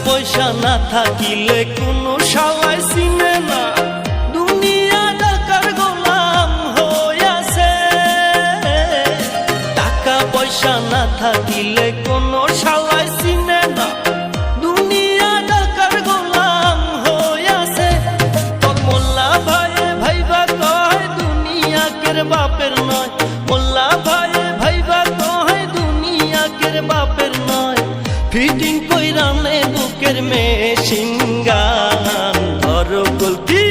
পয়সা না থাকিলে কোনো শালায় চিনে না, দুনিয়া টাকার গোলাম হইয়াছে। টাকা পয়সা না থাকিলে কোনো শালায় চিনে না, দুনিয়া টাকার গোলাম হইয়াছে। তোর মোল্লা ভাইয়ে ভাইবা কয় দুনিয়া কের বাপের নয়, মোল্লা ভাইয়ে ভাইবা কয় দুনিয়া কের বাপের নয়। ফিটিং কইরা নে বুকের মেশিন গান, ধরো কলকি